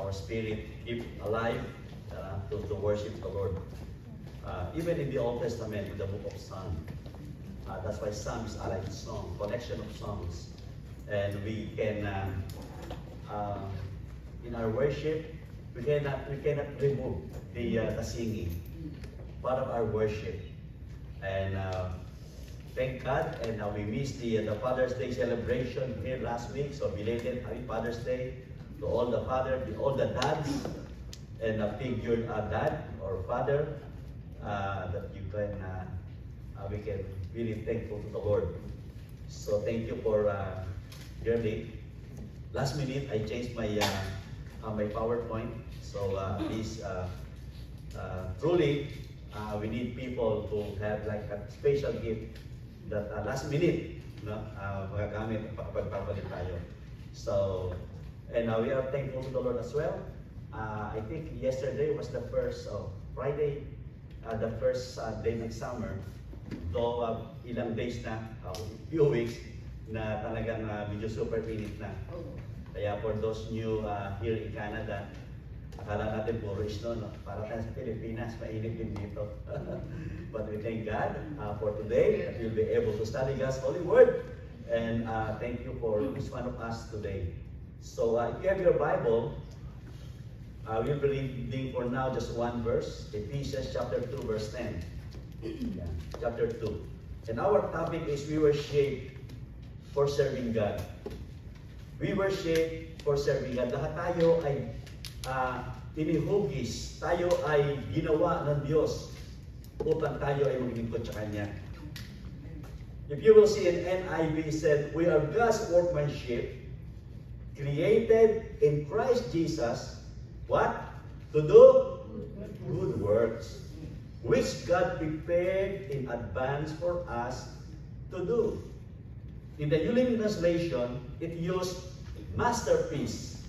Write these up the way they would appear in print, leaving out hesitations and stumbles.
our spirit keep alive to worship the Lord. Even in the Old Testament, in the book of Psalms, that's why Psalms are like song, collection of songs. And we can, in our worship, we cannot remove the singing, part of our worship. And thank God, and we missed the Father's Day celebration here last week, so belated Happy Father's Day to all the all the dads, and a figured dad or father that you can, we can really thankful to the Lord. So thank you for your day. Last minute, I changed my my PowerPoint. So please, truly, we need people who have like a special gift that last minute, no, magagamit pagpapalit tayo. So, and we are thankful to the Lord as well. I think yesterday was the first, Friday, the first day ng summer. Though ilang days na, few weeks, na talagang medyo super init na. Kaya for those new here in Canada, akala natin puro snow, no? Para tayo sa Pilipinas, mainit din dito. But we thank God for today, that we'll be able to study God's holy word. And thank you for each one of us today. So if you have your Bible, we'll be reading for now just one verse, Ephesians chapter 2, verse 10. Yeah, chapter 2. And our topic is we were shaped for serving God. We were shaped for serving God. Lahat tayo ay inihugis, tayo ay ginawa ng Diyos upang tayo ay maglingkod sa Kanya. If you will see in NIV, said, we are God's workmanship, created in Christ Jesus, what? To do good works, which God prepared in advance for us to do. In the New Living Translation, it used masterpiece.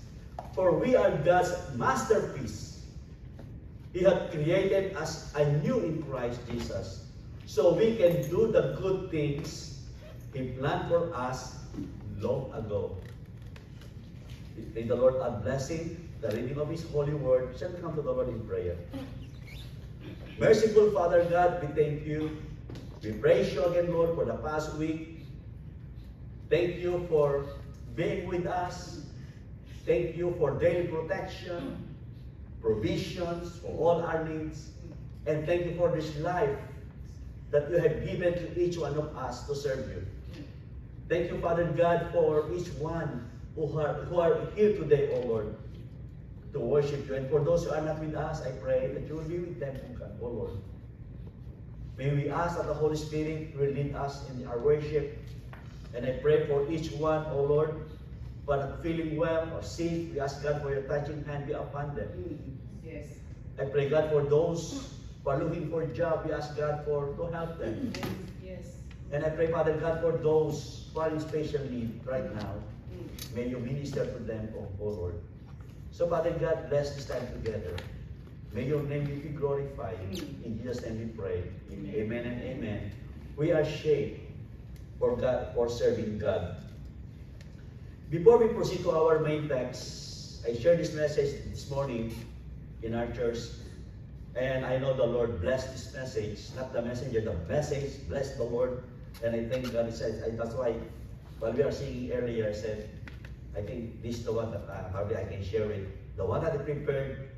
For we are God's masterpiece. He had created us anew in Christ Jesus, so we can do the good things He planned for us long ago. May the Lord add blessing, the reading of His holy word. Shall we come to the Lord in prayer? Merciful Father God, we thank you. We praise you again, Lord, for the past week. Thank you for being with us. Thank you for daily protection, provisions for all our needs. And thank you for this life that you have given to each one of us to serve you. Thank you, Father God, for each one who are here today, O Lord, to worship you. And for those who are not with us, I pray that you will be with them, O Lord. May we ask that the Holy Spirit will lead us in our worship. And I pray for each one, O Lord, who are not feeling well or sick. We ask God for your touching hand be upon them. Yes. I pray God for those who are looking for a job. We ask God to help them. Yes. And I pray, Father God, for those who are in special need right now. May you minister to them, O Lord. So, Father God, bless this time together. May your name be glorified. In Jesus' name we pray. Amen and amen. We are shaped for God, for serving God. Before we proceed to our main text, I shared this message this morning in our church. And I know the Lord blessed this message. Not the messenger, the message. Bless the Lord. And I thank God. That's why, while we are singing earlier, I said, I think this is the one that probably I can share it. The one that I prepared,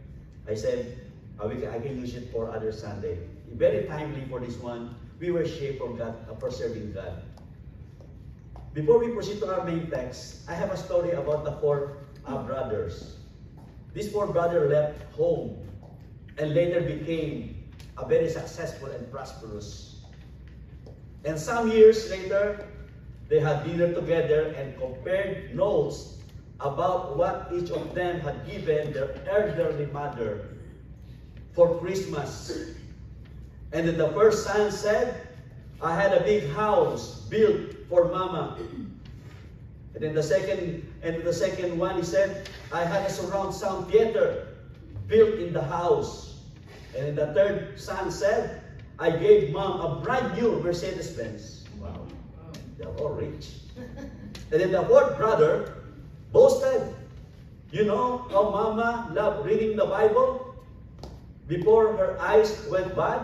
I said, I can use it for other Sunday. Very timely for this one. We were shaped for God, for serving God. Before we proceed to our main text, I have a story about the four brothers. These four brothers left home and later became a very successful and prosperous. And some years later, they had dinner together and compared notes about what each of them had given their elderly mother for Christmas. And then the first son said, I had a big house built for Mama. And then the second one, he said, I had a surround sound theater built in the house. And then the third son said, I gave Mom a brand new Mercedes-Benz. Wow. They're all rich. And then the fourth brother boasted, You know how Mama loved reading the Bible before her eyes went bad?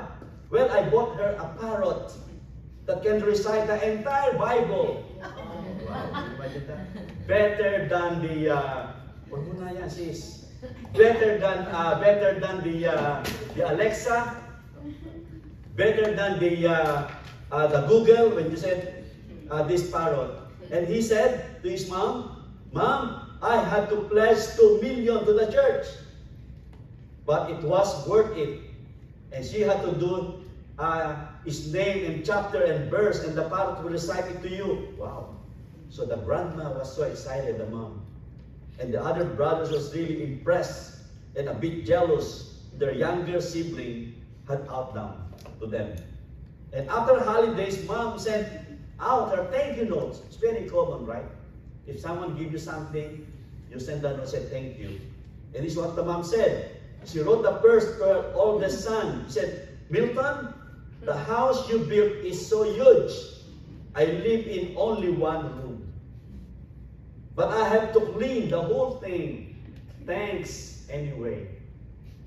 Well, I bought her a parrot that can recite the entire Bible. Wow, imagine that. Better than the, huwag mo na yan, sis. Better than the Alexa. Better than the Google when you said this parrot. And he said to his mom, Mom, I had to pledge 2 million to the church. But it was worth it. And she had to do his name and chapter and verse, and the parrot will recite it to you. Wow. So the grandma was so excited, the mom. And the other brothers was really impressed and a bit jealous. Their younger sibling had outdone to them. And after holidays, mom sent out her thank you notes. It's very common, right? If someone gives you something, you send a note and say thank you. And this is what the mom said. She wrote the first to her oldest son. She said, Milton, the house you built is so huge. I live in only one room. But I have to clean the whole thing. Thanks anyway.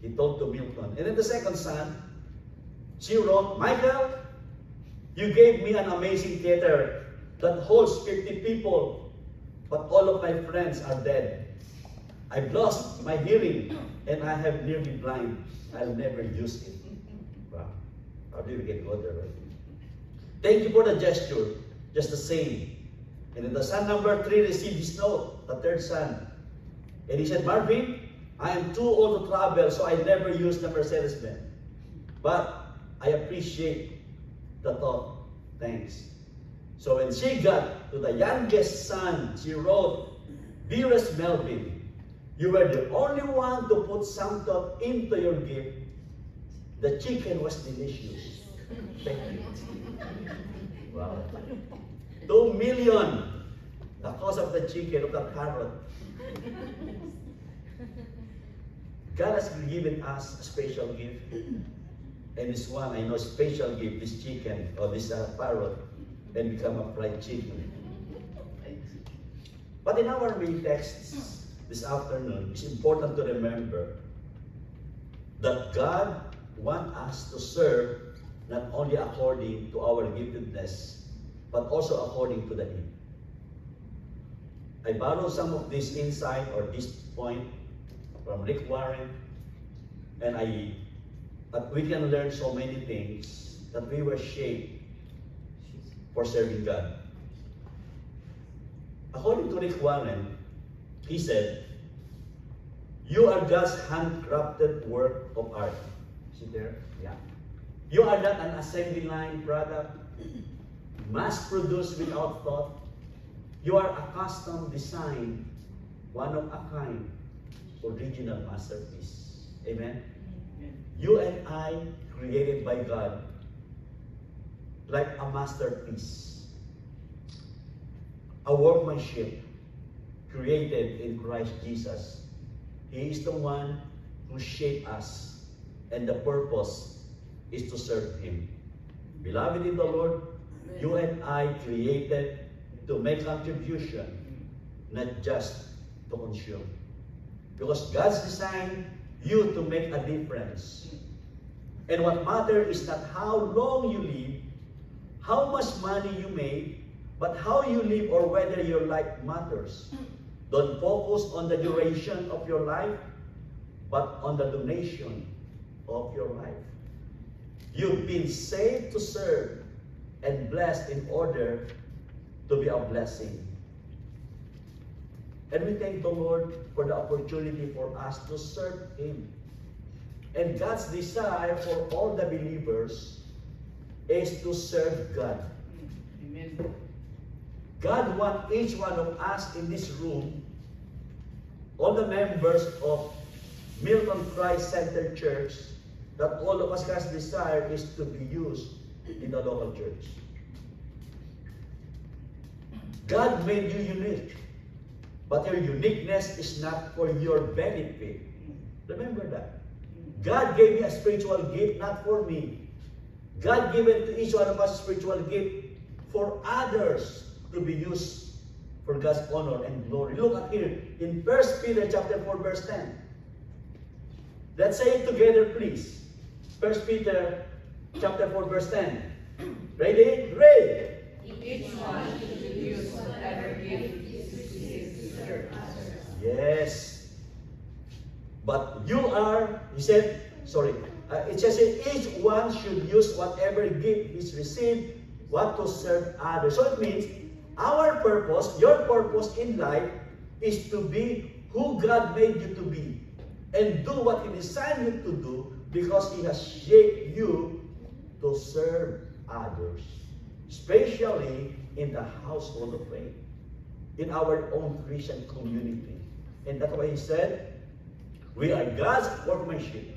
He told to Milton. And then the second son, she wrote, Michael, you gave me an amazing theater that holds 50 people, but all of my friends are dead. I've lost my hearing and I have nearly blind. I'll never use it. Wow. How do you get go there, right? Thank you for the gesture, just the same. And then the son number 3 received his note, the third son. And he said, Marvin, I am too old to travel, so I never use the Mercedes-Benz. But I appreciate the thought. Thanks. So when she got to the youngest son, she wrote, Dearest Melvin, you were the only one to put some thought into your gift. The chicken was delicious. Thank you. Wow. 2 million. The cost of the chicken, of the parrot. God has given us a special gift. And this one, I know, special gift, this chicken, or this parrot, and become a fried chicken. But in our main texts this afternoon, it's important to remember that God wants us to serve not only according to our giftedness, but also according to the need. I borrowed some of this insight or this point from Rick Warren, and that we can learn so many things, that we were shaped for serving God. According to Rick Warren, he said, you are God's handcrafted work of art. Is it there? Yeah. You are not an assembly line product, mass-produced without thought. You are a custom design, one of a kind, original masterpiece. Amen? You and I, created by God, like a masterpiece, a workmanship created in Christ Jesus. He is the one who shaped us, and the purpose is to serve Him. Beloved in the Lord, you and I created to make contribution, not just to consume. Because God's designed you to make a difference. And what matters is not how long you live, how much money you make, but how you live or whether your life matters. Don't focus on the duration of your life, but on the donation of your life. You've been saved to serve and blessed in order to be a blessing. And we thank the Lord for the opportunity for us to serve Him. And God's desire for all the believers is to serve God. Amen. God wants each one of us in this room, all the members of Milton Christ Center Church, that all of us God's desire is to be used in the local church. God made you unique, but your uniqueness is not for your benefit. Remember that. God gave me a spiritual gift, not for me. God gave it to each one of us a spiritual gift for others to be used for God's honor and glory. Look at here in 1 Peter chapter 4, verse 10. Let's say it together, please. 1 Peter chapter 4, verse 10. Ready? Read. Each one should use whatever gift is received to serve others. Yes. But you are, he said, sorry, it says each one should use whatever gift is received, what to serve others. So it means our purpose, your purpose in life is to be who God made you to be and do what He designed you to do because He has shaped you to serve others, especially in the household of faith, in our own Christian community. And that's why He said, we are God's workmanship.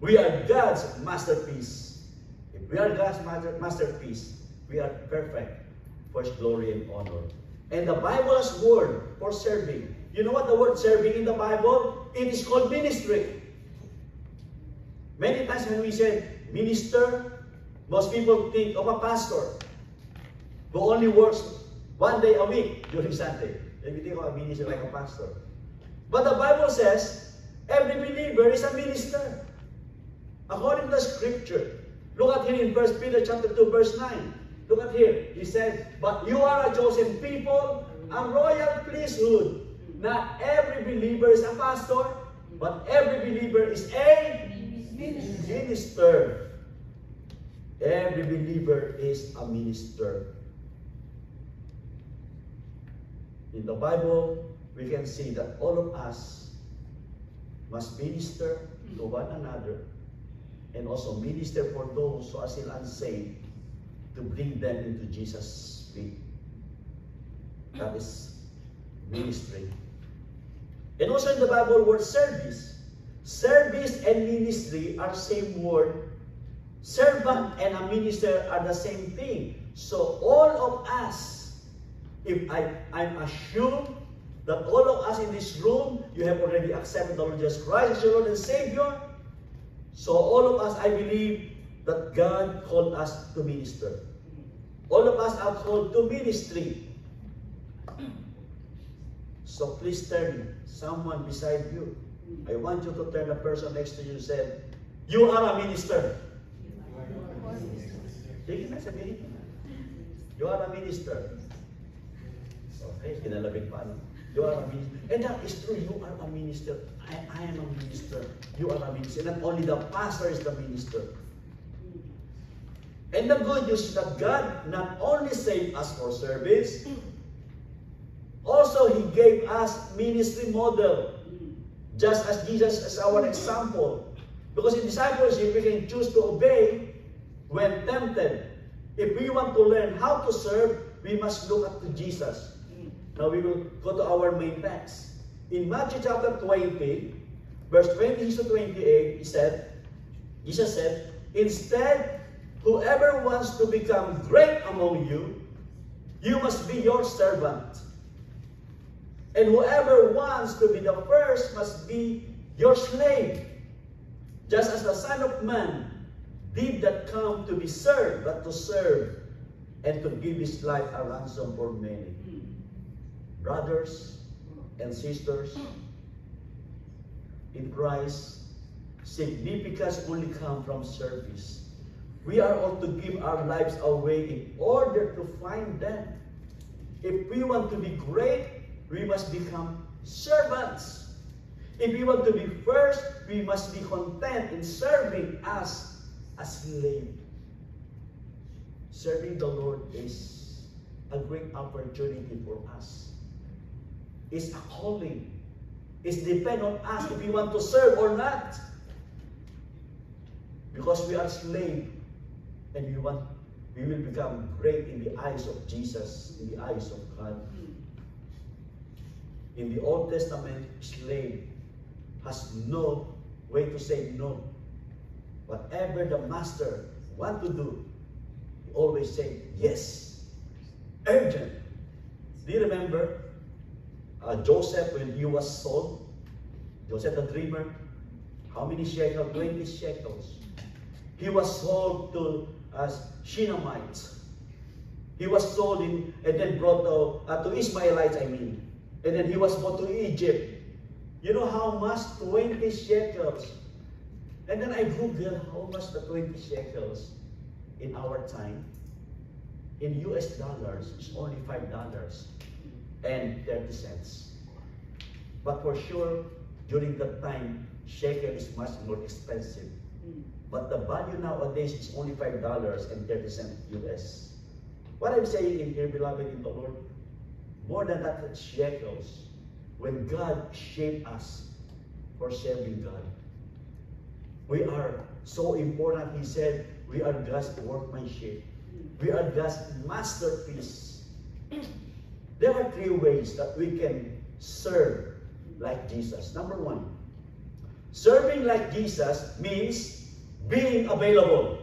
We are God's masterpiece. If we are God's masterpiece, we are perfect for His glory and honor. And the Bible's word for serving. You know what the word serving in the Bible? It is called ministry. Many times when we say minister, most people think of a pastor who only works 1 day a week during Sunday. They think of a minister like a pastor. But the Bible says every believer is a minister. According to the scripture, look at here in 1 Peter chapter 2, verse 9. Look at here. He said, but you are a chosen people, a royal priesthood. Not every believer is a pastor, but every believer is a minister. Every believer is a minister. In the Bible, we can see that all of us must minister to one another and also minister for those who are still unsaved to bring them into Jesus' feet. That is ministry. And also in the Bible, word service. Service and ministry are same word. Servant and a minister are the same thing. So all of us, if I'm assumed that all of us in this room, you have already accepted the Lord Jesus Christ as your Lord and Savior. So all of us, I believe that God called us to minister. All of us are called to ministry. So please turn someone beside you. I want you to turn the person next to you and say, you are a minister. You are a minister. Okay, kinalabit pa. You are a minister. And that is true. You are a minister. I am a minister. You are a minister. Not only the pastor is the minister. And the good news is that God not only saved us for service, also He gave us ministry model. Just as Jesus is our example. Because in discipleship, we can choose to obey when tempted. If we want to learn how to serve, we must look up to Jesus. Now we will go to our main text. In Matthew chapter 20, verse 20 to 28, Jesus said, instead, whoever wants to become great among you, you must be your servant. And whoever wants to be the first must be your slave. Just as the Son of Man did not come to be served, but to serve and to give His life a ransom for many. Brothers and sisters in Christ, significance only comes from service. We are all to give our lives away in order to find them. If we want to be great, we must become servants. If we want to be first, we must be content in serving as a slave. Serving the Lord is a great opportunity for us. It's a calling. It's depend on us if we want to serve or not. Because we are slaves and we will become great in the eyes of Jesus, in the eyes of God. In the Old Testament, slave has no way to say no. Whatever the master want to do, he always say yes. Urgent. Do you remember Joseph when he was sold? Joseph the dreamer. How many shekels? 20 shekels. He was sold to Shinamites. He was sold in, and then brought to Ishmaelites, I mean. And then he was brought to Egypt. You know how much? 20 shekels. And then I Googled how much the 20 shekels in our time. In US dollars, it's only $5.30. But for sure, during that time, shekel is much more expensive. But the value nowadays is only $5.30 US. What I'm saying in here, beloved in the Lord, more than that, shekels. When God shaped us for serving God, we are so important. He said, we are God's workmanship. We are God's masterpiece. There are 3 ways that we can serve like Jesus. Number 1, serving like Jesus means being available.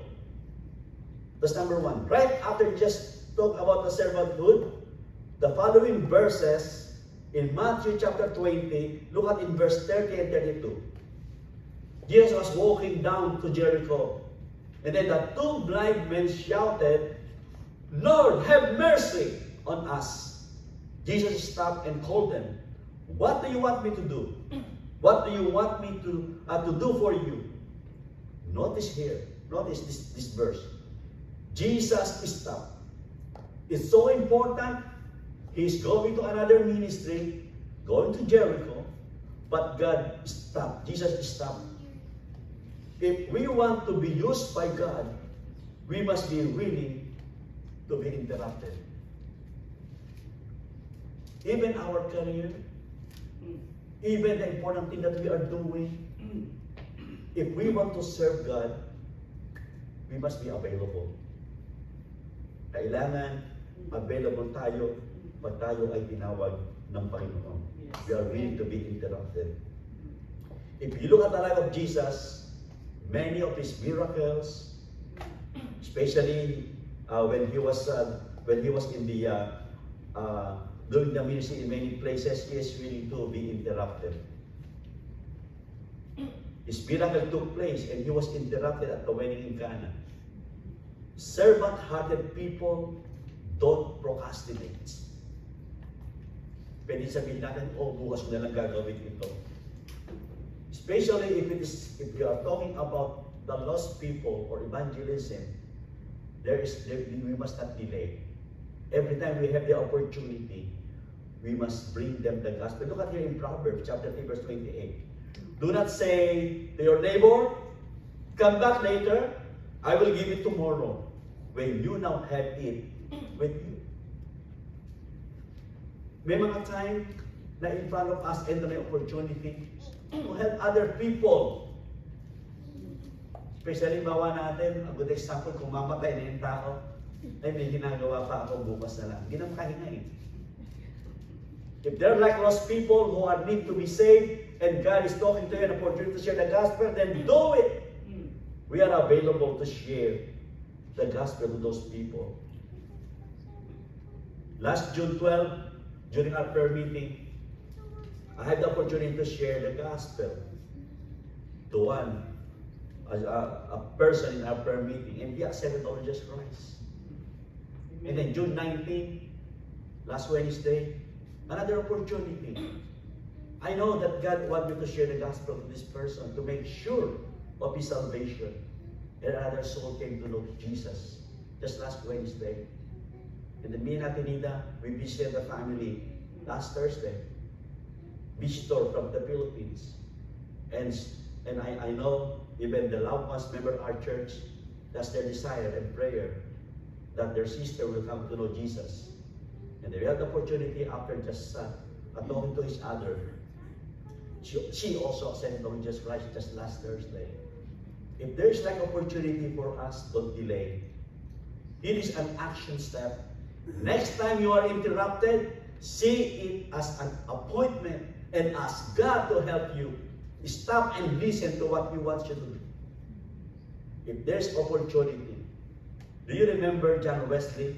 That's number 1. Right after we just talk about the servanthood, the following verses in Matthew chapter 20, look at in verse 30 and 32. Jesus was walking down to Jericho, and then the 2 blind men shouted, "Lord, have mercy on us." Jesus stopped and called them. "What do you want me to do? What do you want me to do for you?" Notice here, notice this verse. Jesus stopped. It's so important. He's going to another ministry, going to Jericho, but God stopped. Jesus stopped. If we want to be used by God, we must be willing to be interrupted. Even our career, even the important thing that we are doing, if we want to serve God, we must be available. Kailangan available tayo pag tayo ay tinawag ng Panginoon. We are willing to be interrupted. If you look at the life of Jesus, many of his miracles, especially when he was in the doing the ministry in many places, he is willing to be interrupted. His miracle took place and he was interrupted at the wedding in Cana. Servant-hearted people don't procrastinate. Pwede sabihin natin, oh, bukas ko na lang gagawin ito. Especially if we are talking about the lost people or evangelism, we must not delay. Every time we have the opportunity, we must bring them the gospel. Look at here in Proverbs chapter 3 verse 28. Do not say to your neighbor, "Come back later, I will give it tomorrow," when you now have it with you. May mga time na in front of us and may opportunity to help other people. Especially bawa natin, a good example, kung mamatay na yung tao, ay may ginagawa pa ako bukas na lang. Hindi na makahinga eh. If they're like lost people who are need to be saved, and God is talking to you an opportunity to share the gospel, then do it. We are available to share the gospel to those people. Last June 12, during our prayer meeting, I had the opportunity to share the gospel to a person in our prayer meeting, and he accepted the Lord Jesus Christ. And then June 19, last Wednesday, another opportunity. I know that God wants me to share the gospel to this person to make sure of his salvation. And another soul came to know Jesus just last Wednesday. And then me and Atenida, we visited the family last Thursday. Visitor from the Philippines. And I know even the loved ones, member of our church, that's their desire and prayer that their sister will come to know Jesus. And they had the opportunity after just talking to each other. She also accepted the Lord Jesus Christ just last Thursday. If there's like opportunity for us, don't delay. It is an action step. Next time you are interrupted, see it as an appointment and ask God to help you. Stop and listen to what He wants you to do. If there's opportunity. Do you remember John Wesley,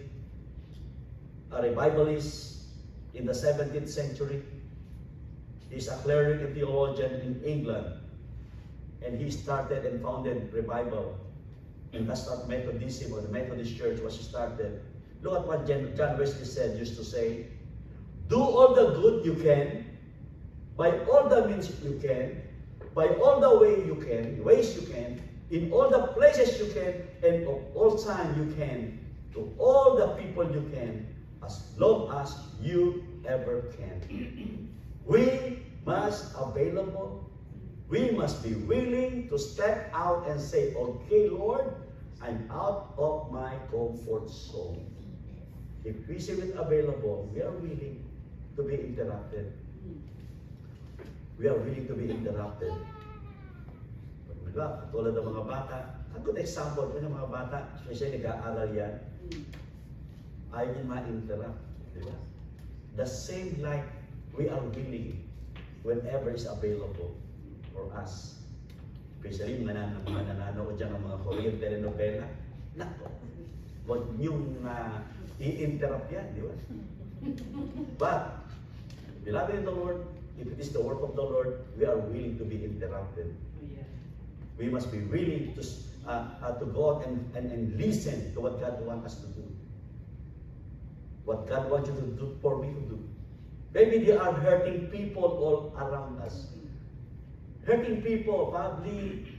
a revivalist in the 17th century? He's a cleric and theologian in England. And he started and founded revival. And that's not Methodism, or the Methodist Church was started Look at what John Wesley used to say, do all the good you can, by all the means you can, by all the ways you can, in all the places you can, and of all time you can, to all the people you can, as long as you ever can. We must available. We must be willing to step out and say, okay, Lord, I'm out of my comfort zone. If we say it available, we are willing to be interrupted. We are willing to be interrupted. Diba? Tulad ng mga bata, a good example po ng mga bata, especially nag-aaral yan, ayaw din ma-interrupt. Diba? The same like we are willing whenever is available for us. Especially mga nananood dyan ng mga Korean telenovela. Nako, huwag niyong i-interrupt yan, di ba? But, beloved in the Lord, if it is the work of the Lord, we are willing to be interrupted. We must be willing to go out and listen to what God wants us to do. What God wants you to do for me to do. Maybe they are hurting people all around us. Hurting people, probably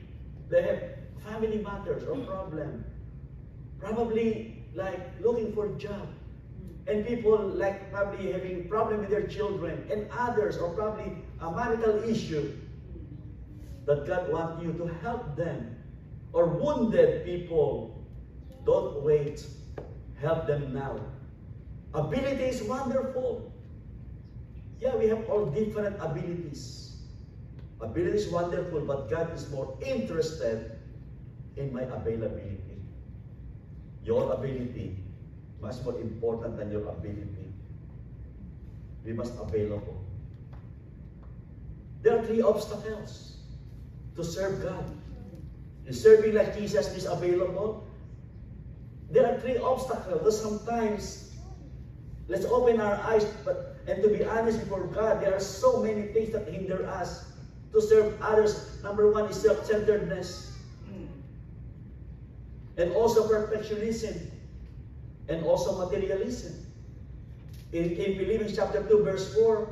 they have family matters or problem. Probably like looking for a job. And people like probably having problem with their children. And others, or probably a marital issue. That God wants you to help them. Or wounded people, don't wait. Help them now. Ability is wonderful. Yeah, we have all different abilities. Ability is wonderful, but God is more interested in my availability. Your ability, much more important than your ability. We must available. There are 3 obstacles to serve God. Is serving like Jesus is available? There are 3 obstacles. Though sometimes, let's open our eyes, and to be honest before God, there are so many things that hinder us to serve others. Number 1 is self-centeredness. And also perfectionism. And also materialism. In Philippians chapter 2, verse 4,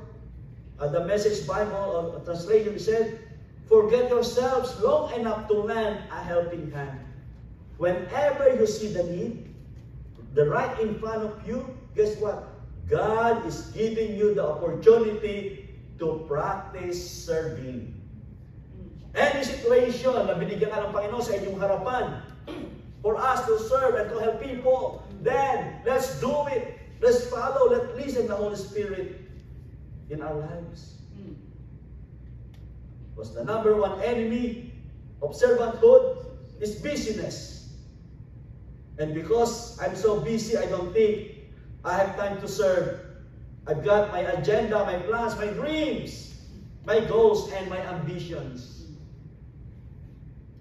the Message Bible translation said, forget yourselves long enough to lend a helping hand. Whenever you see the need, the right in front of you, guess what? God is giving you the opportunity to practice serving. Any situation na binigyan ka ng Panginoon sa inyong harapan, for us to serve and to help people, then let's do it. Let's follow. Let's listen to the Holy Spirit in our lives. Because the number 1 enemy of servanthood is busyness. And because I'm so busy, I don't think I have time to serve. I've got my agenda, my plans, my dreams, my goals, and my ambitions.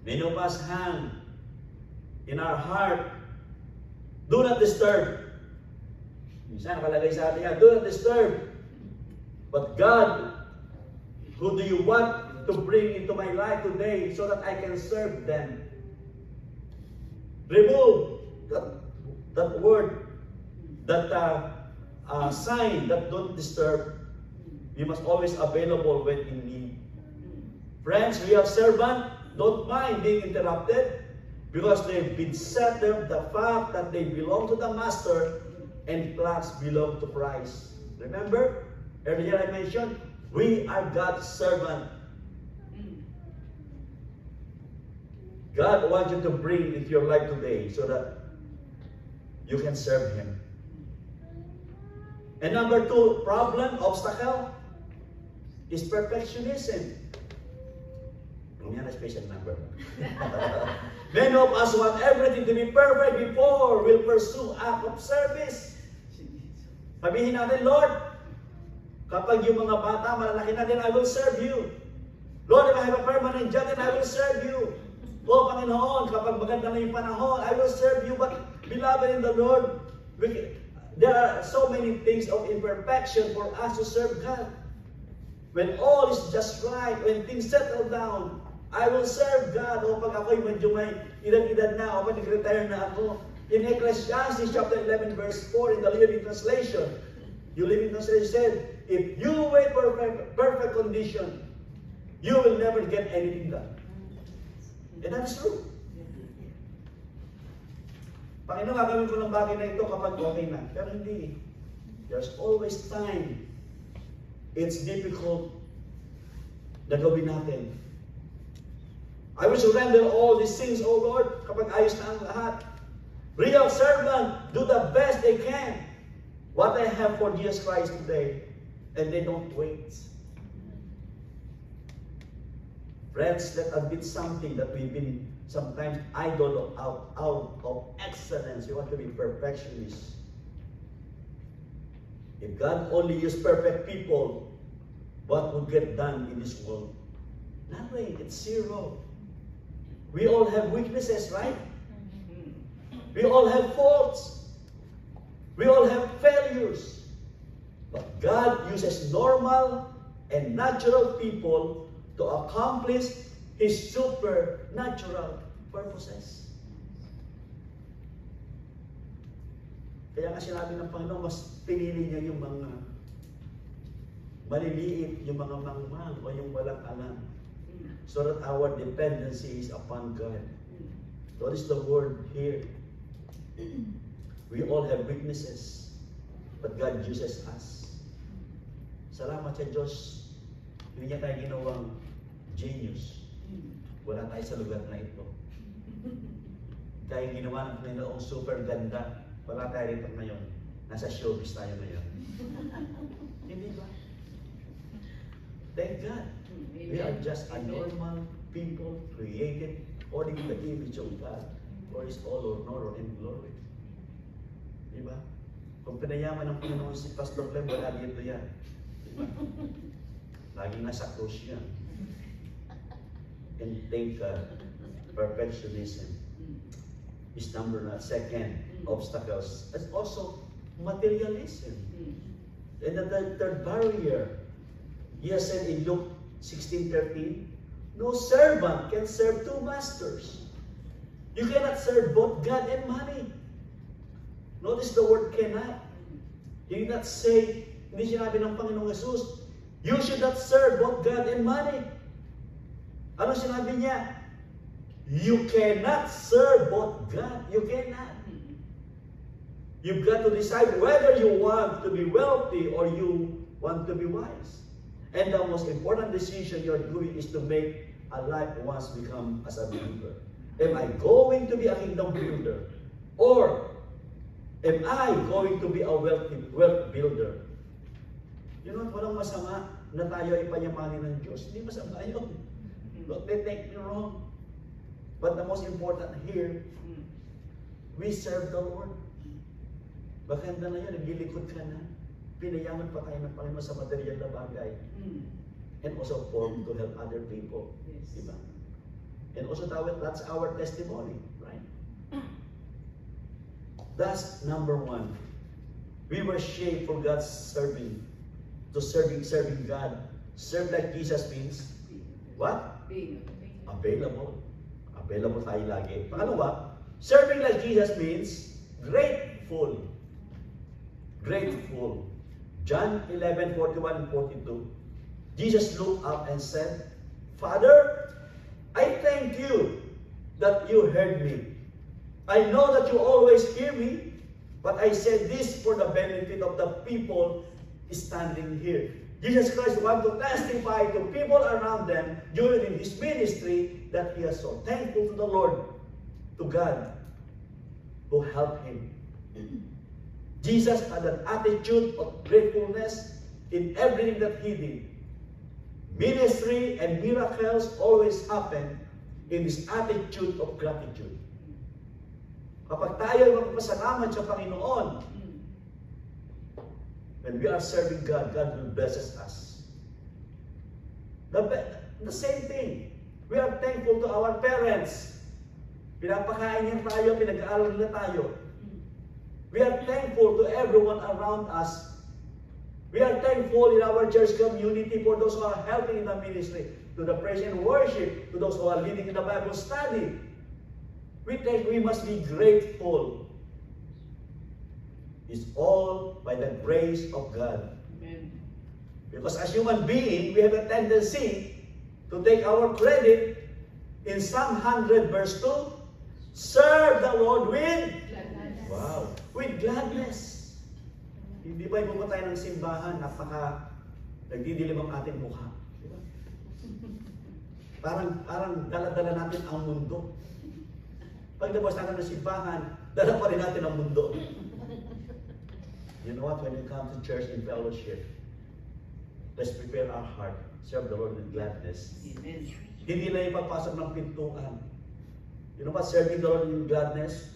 Many of us hang in our heart, do not disturb. Minsan nakalagay sa atin yan, do not disturb. But God, who do you want to bring into my life today so that I can serve them? Remove that word, that sign that don't disturb. We must always available when in need. Friends, we are servant. Don't mind being interrupted because they've been settled the fact that they belong to the master and clocks belong to Christ. Remember, earlier I mentioned, we are God's servant. God wants you to bring into your life today so that you can serve Him. And number 2, problem, obstacle, is perfectionism. Yan a special number. Many of us want everything to be perfect before we'll pursue act of service. Sabihin natin, Lord, kapag yung mga bata, malalaki na din, I will serve you. Lord, if I have a permanent job, then I will serve you. O Panginoon, kapag maganda na yung panahon, I will serve you. But beloved in the Lord, there are so many things of imperfection for us to serve God. When all is just right, when things settle down, I will serve God. O pag ako'y medyo may edad-edad na, o pag nag-retire na ako, In Ecclesiastes chapter 11 verse 4 in the Living Translation, the Living Translation said, if you wait for perfect condition, you will never get anything done. And that's true. Panginoon, gagawin ko ng bagay na ito kapag okay na. Pero hindi. There's always time. It's difficult na gawin natin. I will surrender all these things, O Lord, kapag ayos na ang lahat. Real servant, do the best they can. What I have for Jesus Christ today, and they don't wait. Friends, let admit something that we've been sometimes idle out of excellence. We want to be perfectionists. If God only used perfect people, what would get done in this world? Nothing. It's zero. We all have weaknesses, right? We all have faults. We all have failures. But God uses normal and natural people to accomplish His supernatural purposes. Kaya nga sinabi ng Panginoon, mas pinili niya yung mga maliliit, yung mga mangmang o yung walang alam. So that our dependency is upon God. What is the word here? We all have weaknesses, but God uses us. Salamat sa Diyos. Hindi niya tayo ginawang genius. Wala tayo sa lugar na ito. Kaya ginawa ng Panginoong super ganda. Wala tayo rito ngayon. Nasa showbiz tayo ngayon. Hindi ba? Thank God. We are just a normal people created according to the image of God. For His all honor and glory. Diba? Kung pinayaman ng Panginoon si Pastor Clem, wala dito yan. Diba? Laging nasa krus yan. And thank God, perfectionism is number one. Second, obstacles. It's also materialism. And the third barrier, He has said in Luke 16:13, no servant can serve two masters. You cannot serve both God and money. Notice the word cannot. He did not say, hindi sinabi ng Panginoong Jesus, you should not serve both God and money. Ano sinabi niya? You cannot serve both God. You cannot. You've got to decide whether you want to be wealthy or you want to be wise. And the most important decision you're doing is to make a life once become as a believer. Am I going to be a kingdom builder? Or am I going to be a wealth builder? You know, walang masama na tayo ay panyamanin ng Diyos. Hindi masama yun. Don't take me wrong. But the most important here, we serve the Lord. Maganda na yun, naglilikod ka na. Pinayaman pa tayo ng Panginoon sa material na bagay. And also form to help other people. Yes. Diba? And also that's our testimony, right? That's number one. We were shaped for God's serving. To serving God. Serve like Jesus means what? Being available. Available tayo lagi. Pangalawa, serving like Jesus means grateful. Grateful. John 11:41 and 42. Jesus looked up and said, Father, I thank you that you heard me. I know that you always hear me, but I said this for the benefit of the people standing here. Jesus Christ wanted to testify to people around them during His ministry that He is so thankful to the Lord, to God, who helped Him. Jesus had an attitude of gratefulness in everything that He did. Ministry and miracles always happen in this attitude of gratitude. Kapag tayo ay magpasalamat sa Panginoon, when we are serving God, God will bless us. The same thing. We are thankful to our parents. Pinapakain niya tayo, pinag-aaral nila tayo. We are thankful to everyone around us. We are thankful in our church community for those who are helping in the ministry, to the praise and worship, to those who are leading in the Bible study. We must be grateful It's all by the grace of God. Amen. Because as human being, we have a tendency to take our credit in Psalm 100 verse 2. Serve the Lord with Gladness. wow, with gladness. Hindi ba pumunta tayo ng simbahan, nagdidilim ang ating mukha. Diba? Parang dala-dala natin ang mundo. Pagdabas natin ng simbahan, dala pa rin natin ang mundo. You know what? When we come to church in fellowship, let's prepare our heart. Serve the Lord with gladness. Amen. Hindi na ipagpasok ng pintuan. You know what? Serving the Lord with gladness.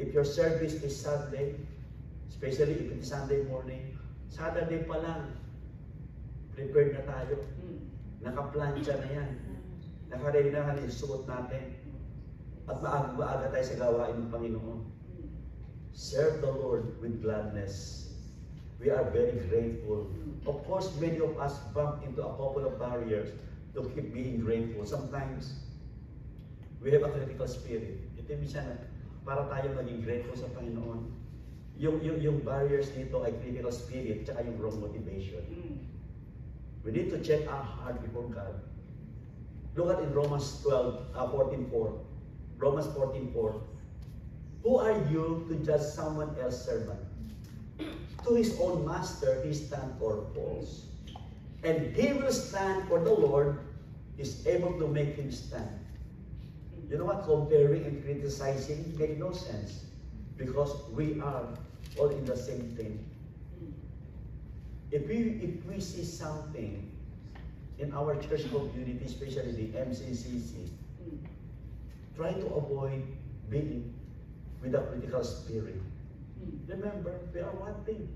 If your service is Sunday, especially if it's Sunday morning, Saturday pa lang, prepared na tayo. Nakaplansya na yan. Nakaready na yung suot natin. At maaga tayo sa gawain ng Panginoon. Serve the Lord with gladness. We are very grateful. Of course, many of us bump into a couple of barriers to keep being grateful. Sometimes, we have a critical spirit. Ito minsan, para tayo maging grateful sa Panginoon. Yung barriers dito ay critical spirit tsaka yung wrong motivation. We need to check our heart before God. Look at in Romans 14:4. Romans 14:4. Who are you to judge someone else's servant? To his own master he stands or falls. And he will stand, for the Lord is able to make him stand. You know what? Comparing and criticizing make no sense. Because we are all in the same thing. If we see something in our church community, especially the MCCC, try to avoid being with a critical spirit. Remember, we are one thing.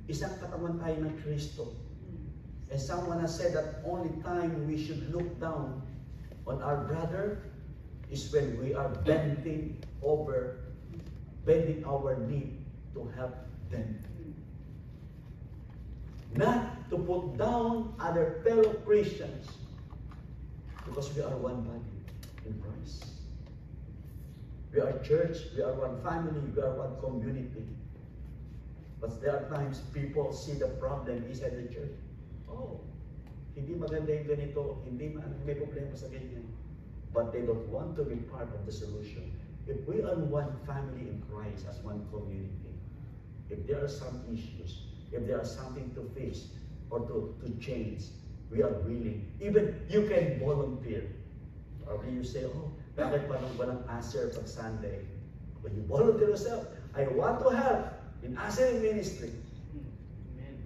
Isang katawan tayo ng Kristo. And someone has said that only time we should look down on our brother is when we are bending our knee to help them. Not to put down other fellow Christians, because we are one body in Christ. We are church, we are one family, we are one community. But there are times people see the problem inside the church. Oh, hindi maganda yung ganito, may problema sa ganyan. But they don't want to be part of the solution. If we are one family in Christ as one community, if there are some issues, if there are something to fix or to change, we are willing. Even you can volunteer. Probably you say, oh, bakit parang walang answer pag Sunday? When you volunteer yourself, I want to help in answering ministry. Amen.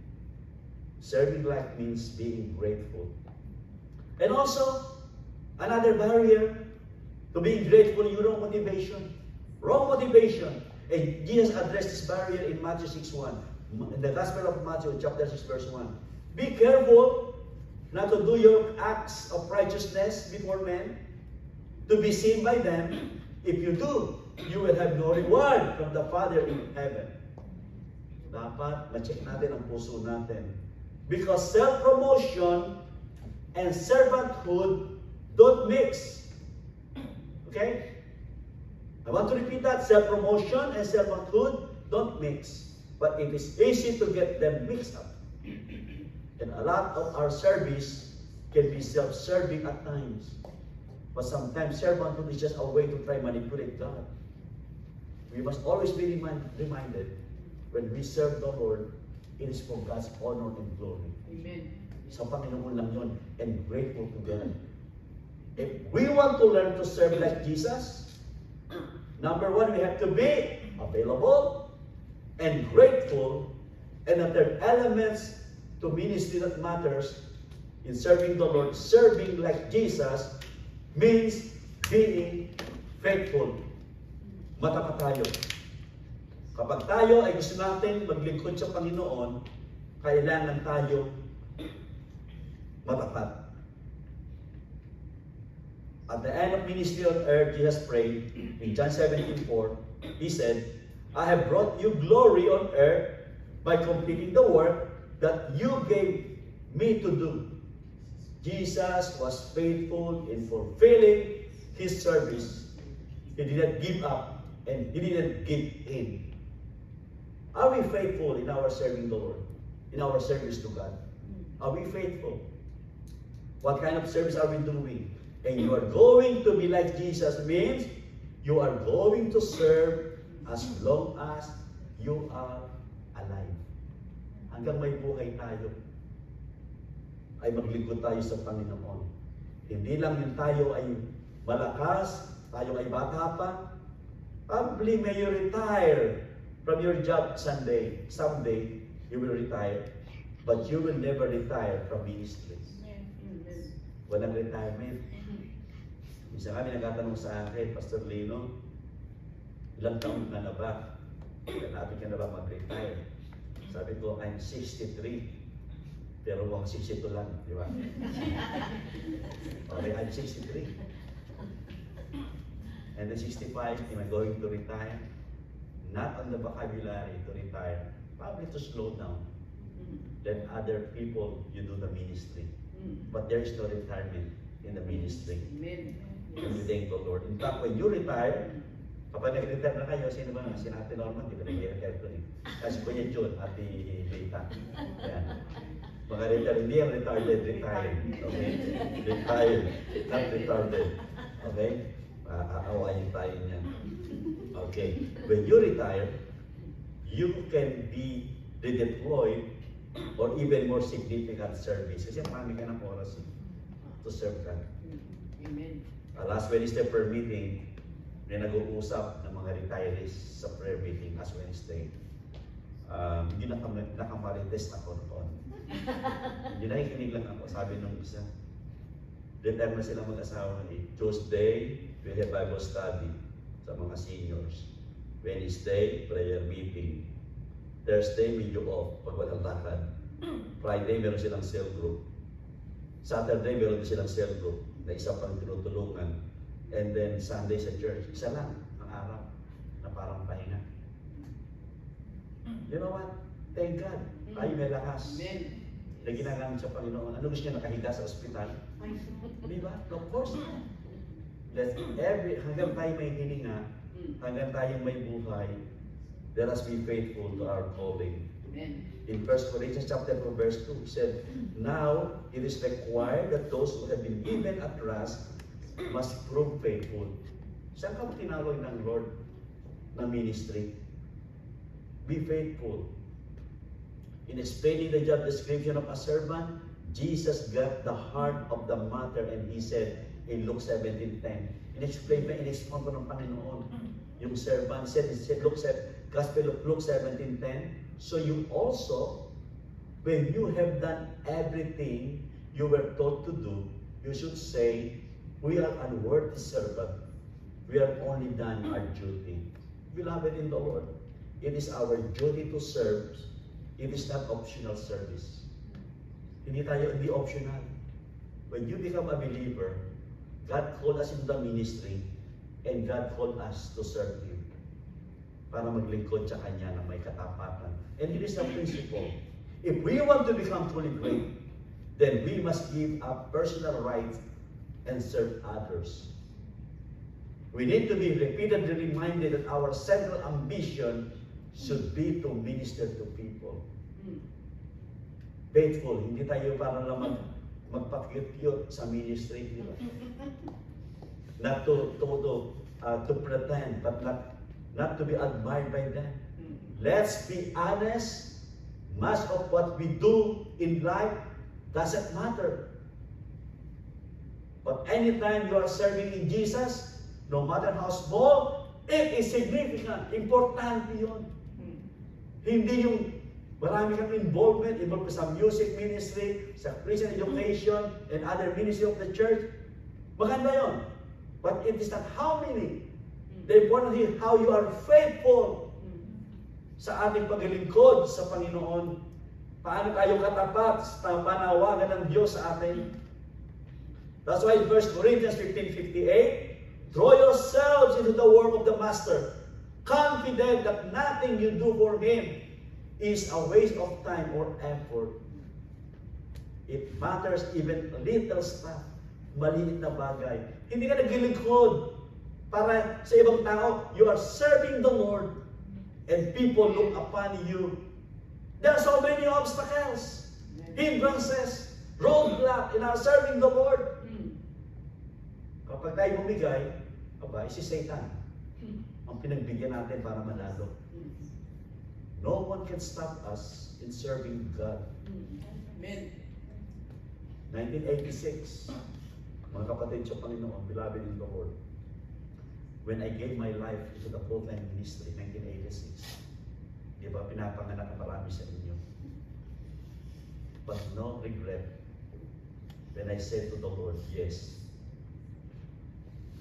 Serving life means being grateful. And also, another barrier to being grateful, you wrong motivation. Wrong motivation. And Jesus addressed this barrier in Matthew 6:1. In the Gospel of Matthew, chapter 6, verse 1. Be careful not to do your acts of righteousness before men, to be seen by them. If you do, you will have no reward from the Father in heaven. Dapat ma-check natin ang puso natin. Because self-promotion and servanthood don't mix. Okay? I want to repeat that. Self-promotion and servanthood don't mix. But it is easy to get them mixed up. And a lot of our service can be self-serving at times. But sometimes servanthood is just a way to try manipulate God. We must always be reminded, when we serve the Lord, it is for God's honor and glory. Amen. Sa Panginoon lang yun, and grateful to God. If we want to learn to serve like Jesus, number one, we have to be available and grateful. And the third elements to ministry that matters in serving the Lord, serving like Jesus, means being faithful. Matapat tayo. Kapag tayo ay gusto natin maglingkod sa Panginoon, kailangan tayo matapat. At the end of ministry on earth, Jesus prayed in John 17:4, He said, I have brought you glory on earth by completing the work that you gave me to do. Jesus was faithful in fulfilling His service. He didn't give up and He didn't give in. Are we faithful in our serving the Lord? In our service to God? Are we faithful? What kind of service are we doing? And you are going to be like Jesus means you are going to serve as long as you are alive. Hanggang may buhay tayo, ay maglingkod tayo sa Panginoon. Hindi lang yung tayo ay malakas, tayo ay bata pa. Probably may you retire from your job someday. Someday, you will retire. But you will never retire from ministry. Walang retirement. Isa kami nagtatanong sa akin, Pastor Lino, ilang taon ka na ba? Kalapit ka na ba mag-retire? Sabi ko, I'm 63. Pero wang 62 lang, di ba? Okay, I'm 63. And then 65, am I going to retire? Not on the vocabulary to retire. Probably to slow down. Let other people, you do the ministry. But there is no retirement in the ministry. Amen. And we thank the Lord. In fact, when you retire, kapag nag-retire na kayo, sino ba? Si Ate Norma, di ba nag-retire ko eh? Kasi Kuya Jun, Ate Lita. Yan. Mga retire, hindi yung retarded, retired. Okay? Retired, not retarded. Okay? Aawayin tayo niyan. Okay. When you retire, you can be redeployed or even more significant service. Kasi marami ka ng oras to serve God. Amen. Last Wednesday prayer meeting, may nag-uusap ng mga retirees sa prayer meeting last Wednesday. Hindi nakamarites ako noon. Hindi nakikinig lang ako. Sabi nung isa, retire na sila mag-asawa eh. Tuesday, we have Bible study sa mga seniors. Wednesday, prayer meeting. Thursday, medyo off pag walang lakad. Friday, meron silang cell group. Saturday, meron din silang cell group na isa pang tinutulungan. And then Sunday sa church. Isa lang ang araw na parang pahinga. You know what? Thank God. Tayo may lakas. Amen. Na ginagamit sa Panginoon. Ano gusto niya nakahiga sa ospital? Di ba? Of course. Hanggang tayo may hininga, hanggang tayo may buhay, let us be faithful to our calling. Amen. In 1 Corinthians chapter 4 verse 2, he said, now it is required that those who have been given a trust must prove faithful. Saan ka tinawag ng Lord na ministry? Be faithful. In explaining the job description of a servant, Jesus got the heart of the matter and he said in Luke 17:10, in-explain ko ng Panginoon yung servant, said Gospel of Luke 17:10, so you also, when you have done everything you were told to do, you should say, we are unworthy servant. We have only done our duty. Beloved in the Lord, it is our duty to serve. It is not optional service. Hindi optional. When you become a believer, God called us into the ministry and God called us to serve Him para maglingkod sa Kanya na may katapatan. And it is a principle. If we want to become truly great, then we must give up personal rights and serve others. We need to be repeatedly reminded that our central ambition should be to minister to people. Faithful, hindi tayo para lang magpa-cute sa ministry, di ba? Not to pretend, but not to be admired by them. Let's be honest. Much of what we do in life doesn't matter. But anytime you are serving in Jesus, no matter how small, it is significant. Importante yun. Hindi yung marami kang involved sa music ministry, sa Christian education, and other ministry of the church. Maganda yun. But it is not how many. The important thing is how you are faithful sa ating paglilingkod sa Panginoon. Paano tayo katapat sa panawagan ng Diyos sa atin. That's why in 1 Corinthians 15:58, throw yourselves into the work of the Master, confident that nothing you do for Him is a waste of time or effort. It matters even little stuff, maliit na bagay. Hindi ka naglilingkod para sa ibang tao. You are serving the Lord. and people look upon you. There are so many obstacles, hindrances, roadblock in our serving the Lord. Kapag tayo bumigay, si Satan ang pinagbigyan natin para manalo. No one can stop us in serving God. Amen. 1986, mga kapatid sa Panginoon, beloved in the Lord, when I gave my life to the full-time ministry, 1986, di ba, pinapanganak ang marami sa inyo. But no regret when I said to the Lord, yes.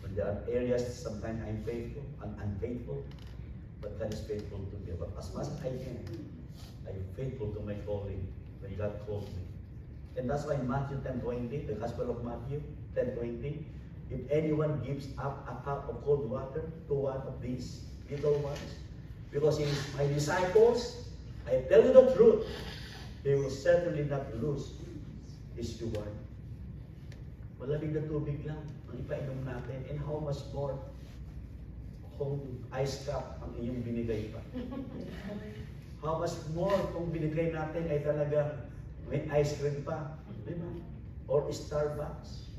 When there are areas, sometimes I'm faithful, I'm unfaithful, but God is faithful to me. But as much as I can, I'm faithful to my calling when God called me. And that's why Matthew 10:20, the Gospel of Matthew 10:20, if anyone gives up a cup of cold water to one of these little ones, because he is my disciples, I tell you the truth, he will certainly not lose his reward. Malamig na tubig lang ang ipainom natin, and how much more kung ice cup ang iyong binigay pa. How much more kung binigay natin ay talagang may ice cream pa, di ba? Or Starbucks.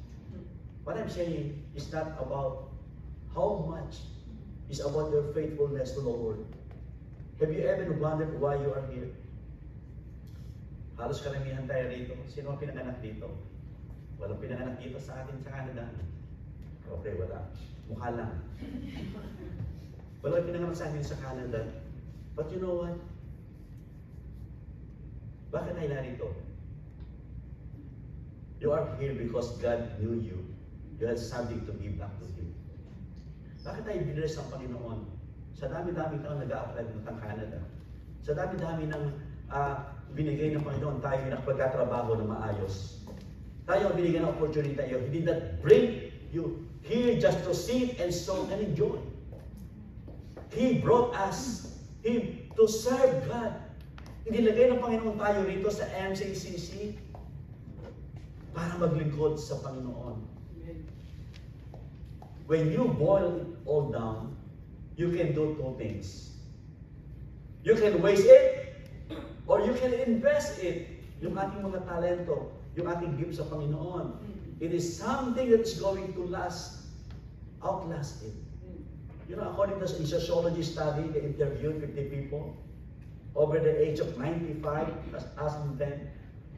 What I'm saying is not about how much, it's about your faithfulness to the Lord. Have you ever wondered why you are here? Halos karamihan tayo rito. Sino ang pinanganak dito? Walang pinanganak dito sa atin sa Canada. Okay, wala. Mukha lang. Walang pinanganak sa atin sa Canada. But you know what? Bakit tayo narito? You are here because God knew you. You had something to give back to Him. Bakit tayo binres ng Panginoon? Sa dami-dami taong nag-a-apply ng Canada. Sa dami-dami ng binigay ng Panginoon, tayo yung nakapagkatrabaho na maayos. Tayo ang binigyan ng opportunity tayo. He did not bring you here just to sit and sow and enjoy. He brought us Him to serve God. Inilagay ng Panginoon tayo rito sa MCCC para maglingkod sa Panginoon. When you boil it all down, you can do two things. You can waste it, or you can invest it. Yung ating mga talento, yung ating gift sa Panginoon. It is something that is going to outlast it. You know, according to a sociology study, they interviewed 50 people over the age of 95, asking them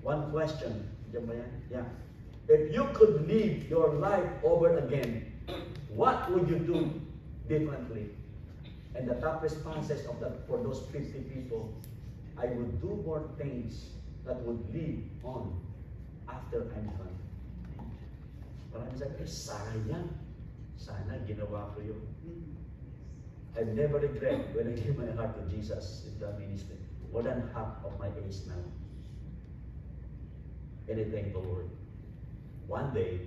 one question. Yeah. If you could live your life over again, what would you do differently? And the top responses for those 50 people, I would do more things that would live on after I'm gone. Parang sabi, sayang. Sana ginawa ko yun. I never regret when I gave my heart to Jesus in the ministry. More than half of my age now. And I thank the Lord. One day,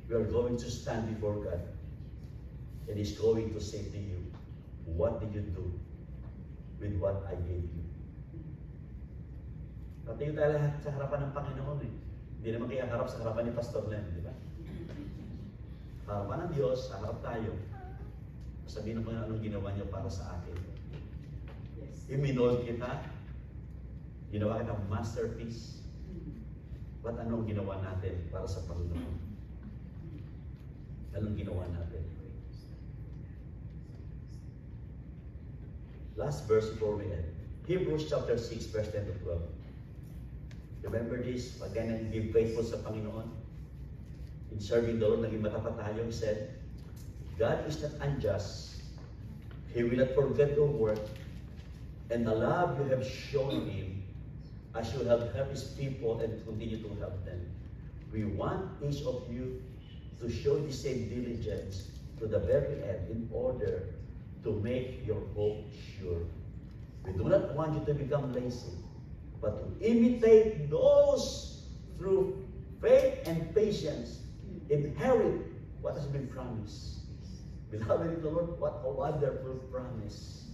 we are going to stand before God. And He's going to say to you, what did you do with what I gave you? Natingin tayo lahat sa harapan ng Panginoon eh. Hindi naman kaya harap sa harapan ni Pastor Len, di ba? Harapan ng Diyos, sa harap tayo. Sabihin ng Panginoon anong ginawa niyo para sa akin. Iminold kita, ginawa kitang masterpiece. But anong ginawa natin para sa Panginoon? Anong ginawa natin? Last verse before we end. Hebrews chapter 6, verse 10 to 12. Remember this, again, and be faithful sa Panginoon. In serving the Lord, naging matapat tayo. He said, God is not unjust. He will not forget your work and the love you have shown Him as you have helped His people and continue to help them. We want each of you to show the same diligence to the very end in order to make your hope sure. We do not want you to become lazy, but to imitate those through faith and patience inherit what has been promised. Beloved in the Lord, what a wonderful promise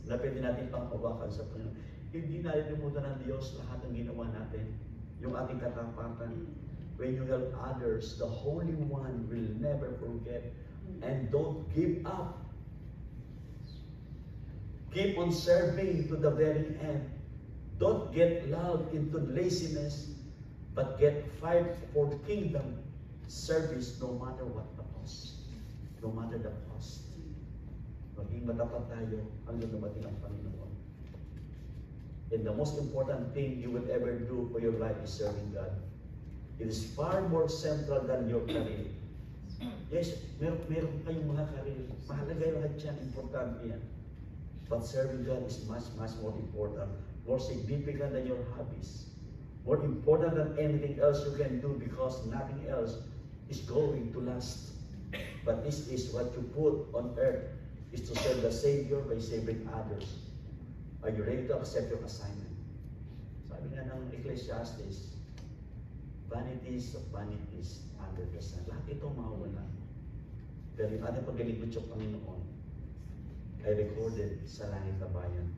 na pwede natin pang-hawakan sa Panginoon. Hindi nalilimutan ng Diyos lahat ng ginawa natin, yung ating katapatan. When you help others, the Holy One will never forget. And don't give up Keep on serving to the very end. Don't get lulled into laziness, but get fight for kingdom service no matter what the cost. No matter the cost. Maging matapat tayo hanggang dumating ang Panginoon. And the most important thing you will ever do for your life is serving God. It is far more central than your career. Yes, meron kayong mga career. Mahalaga yung lahat yan, importante yan. But serving God is much, much more important, more significant than your hobbies. More important than anything else you can do, because nothing else is going to last. But this is what you put on earth, is to serve the Savior by saving others. Are you ready to accept your assignment? Sabi nga ng Ecclesiastes, vanities of vanities under the sun. Lahat ito mawawala. Pero yung ating paglilingkod sa Panginoon ay recorded sa langit na bayan.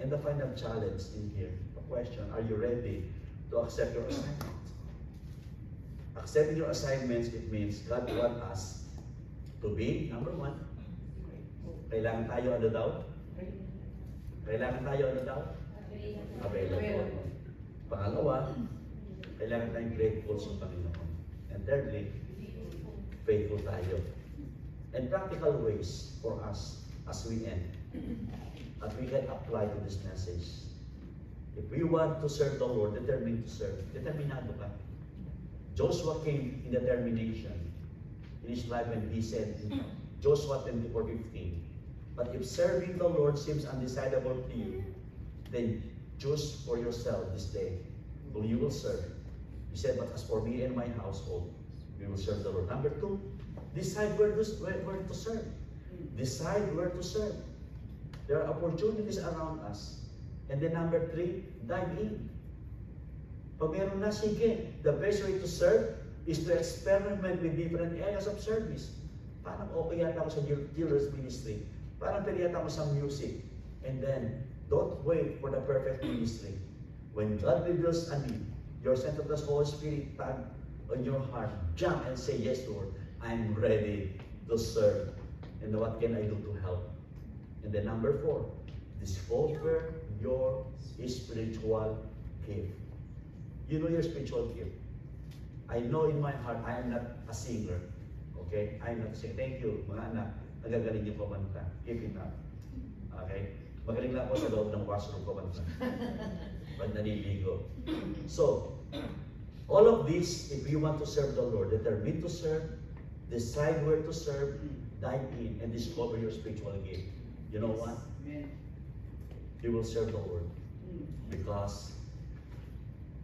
And the final challenge in here, the question, are you ready to accept your assignment? Accepting your assignments, it means God wants us to be, number one, kailangan tayo ano daw? Kailangan tayo ano daw? Available. Pangalawa, kailangan tayong grateful sa Panginoon. And thirdly, faithful tayo. And practical ways for us as we end, that we can apply to this message. If we want to serve the Lord, determined to serve, determinado ka. Joshua came in determination in his life when he said in Joshua 24:15, but if serving the Lord seems undecidable to you, then choose for yourself this day whom you will serve. He said, but as for me and my household, we will serve the Lord. Number two, decide where to serve. Decide where to serve. There are opportunities around us. And then number three, dive in. Pag meron na, sige, the best way to serve is to experiment with different areas of service. Parang okay yata ako sa children's ministry. Parang pwede yata ako sa music. And then, don't wait for the perfect ministry. When God reveals a need, your sense of the Holy Spirit tag on your heart, jump and say, yes, Lord, I'm ready to serve. And what can I do to help? And then number four, discover your spiritual gift. You know your spiritual gift. I know in my heart, I am not a singer. Okay? I am not a singer. Thank you, mga anak. Nagagaling yung kumanta. Keep it up. Okay? Magaling lang ako sa loob ng washroom kumanta. Pag naliligo. So, all of this, if you want to serve the Lord, determine to serve, decide where to serve, dive in, and discover your spiritual gift. You know what? You will serve the Lord. Because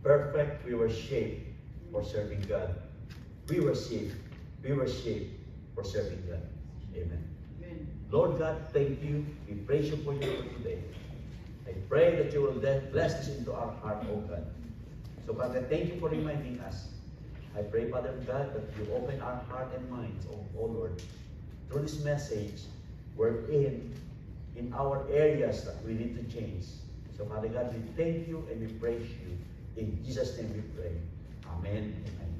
perfect, we were shaped for serving God. We were shaped for serving God. Amen. Lord God, thank you. We praise you for your word today. I pray that you will then bless this into our heart, oh God. So Father, thank you for reminding us. I pray, Father God, that you open our heart and minds, oh Lord, through this message, we're in our areas that we need to change. So Father God, we thank you and we praise you. In Jesus' name we pray. Amen. Amen.